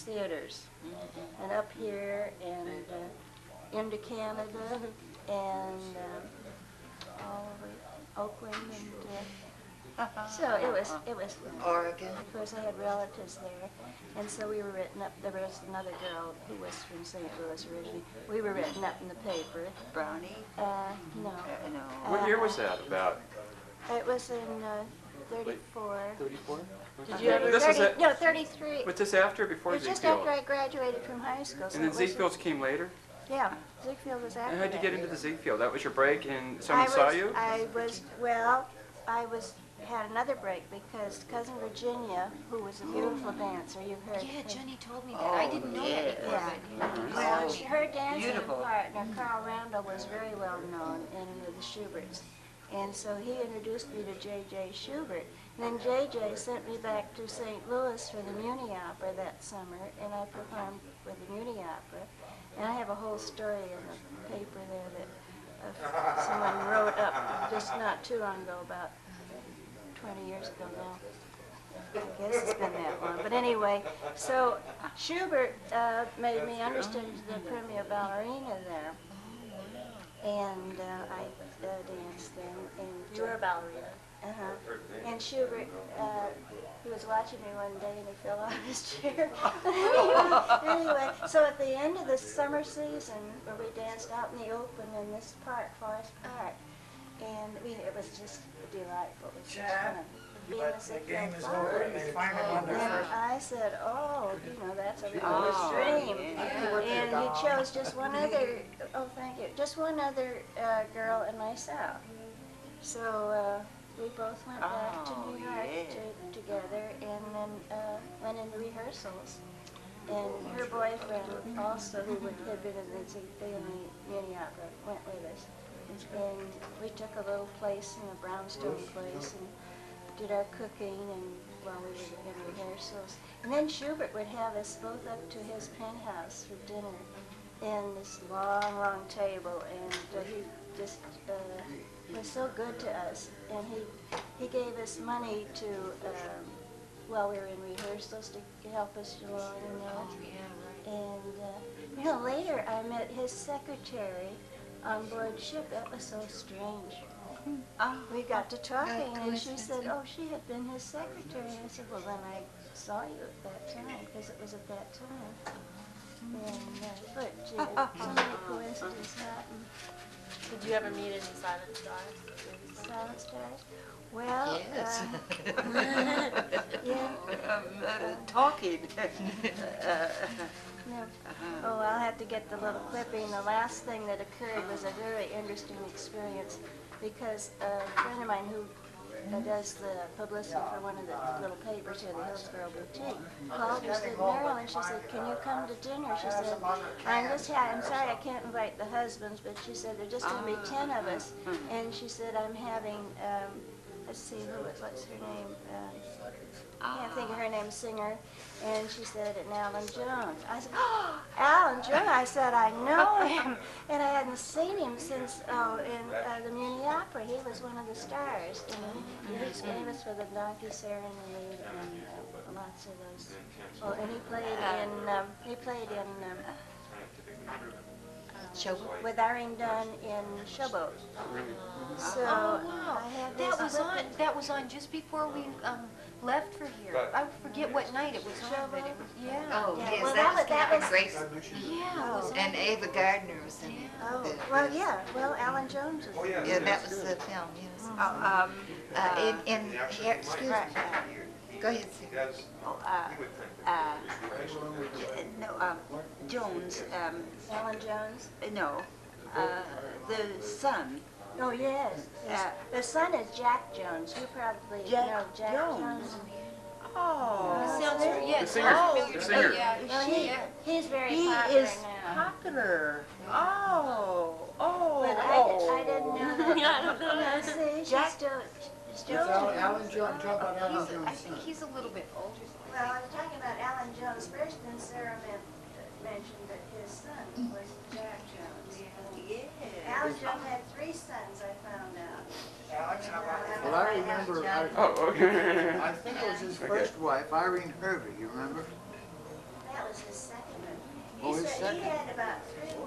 theaters, and up here and into Canada and all over Oakland and so it was Oregon. of course I had relatives there, and so we were written up. There was another girl who was from St. Louis originally. We were written up in the paper. Brownie? No. No. What year was that about? It was in 34. 34? Did you ever? 30, no, 33. Was this after or before It was just Ziegfield? after I graduated from high school. So And then Ziegfield's came later? Yeah, Ziegfield was after And how'd you that. get into the Ziegfield? That was your break and someone saw you? I had another break because Cousin Virginia, who was a beautiful dancer, you've heard. Yeah, Jenny told me that. I didn't know that before. Yeah. Wow. So her dancing Beautiful. partner, Carl Randall, was very well known in the Schuberts. And so he introduced me to J.J. Schubert. And then J.J. sent me back to St. Louis for the Muni Opera that summer, and I performed with the Muni Opera. And I have a whole story in the paper there that someone wrote up just not too long ago, about 20 years ago now. I guess it's been that long. But anyway, so Schubert made me understudy to the premier ballerina there. And I danced then. And You were a ballerina. And Schubert, he was watching me one day and he fell off his chair. Anyway, so at the end of the summer season, where we danced out in the open in this park, Forest Park, and it was just delightful. It was just fun. The game is over and they finally won their And first. I said, oh, that's a real dream. And he chose just one other, just one other girl and myself. So we both went back to New York together and then went into rehearsals. And her boyfriend also, who had been in the Muni Opera, went with us. And we took a little place in a brownstone place and did our cooking and while we were in rehearsals. And then Schubert would have us both up to his penthouse for dinner in this long, long table, and he just was so good to us. And he gave us money to, while we were in rehearsals, to help us along, And later I met his secretary on board ship. That was so strange. We got to talking, and she said, oh, she had been his secretary. And I said, well, then I saw you at that time, because it was at that time. But gee, so many coincidences happened. Did you ever meet any silent stars? Silent stars? Well, Yes. talking. No. Oh, I'll have to get the little clipping. The last thing that occurred was a very interesting experience because a friend of mine who does the publicity for one of the little papers here, the Hillsborough Boutique, called and said, Marilyn, she said, can you come to dinner? She said, I'm sorry I can't invite the husbands, but she said, there's just going to be 10 of us. And she said, I'm having, let's see, what's her name? I can't think of her name, singer. And she said, and Alan Jones. I said, oh, Alan Jones. I said, I know him. And I hadn't seen him since, in the Muni Opera. He was one of the stars. And he was famous for the Donkey Serenade and lots of those. Oh, and he played in Showboat. with Irene Dunn in Showboat. So wow. I had this That was on just before we left for here. I forget what night it was on, but it was, yeah. Oh, Yeah. yes, Well, that was that Captain was- Grace. Yeah, it was on. And Ava Gardner was in it. Oh, well, yeah. Well, Alan Jones was. Yeah, that was the film, yes. Excuse me. Go ahead, Sue. Jones, Alan Jones? no, the son. Oh, yes. The son is Jack Jones. You probably know Jack Jones. Oh, Sounds yeah, The it singer. sounds familiar. The singer. Yeah, Well, he's very he popular is now. popular. But I didn't know that. I don't know. No, see, she's still Alan Jones, talk about Alan I Jones. think he's a little bit older. Well, I was talking about Alan Jones first, and Sarah mentioned that his son was Jack Jones. Alan Jones had 3 sons, I found out. Well, I remember, Oh, okay. I think it was his first wife, Irene Hervey, you remember? That was he had about 3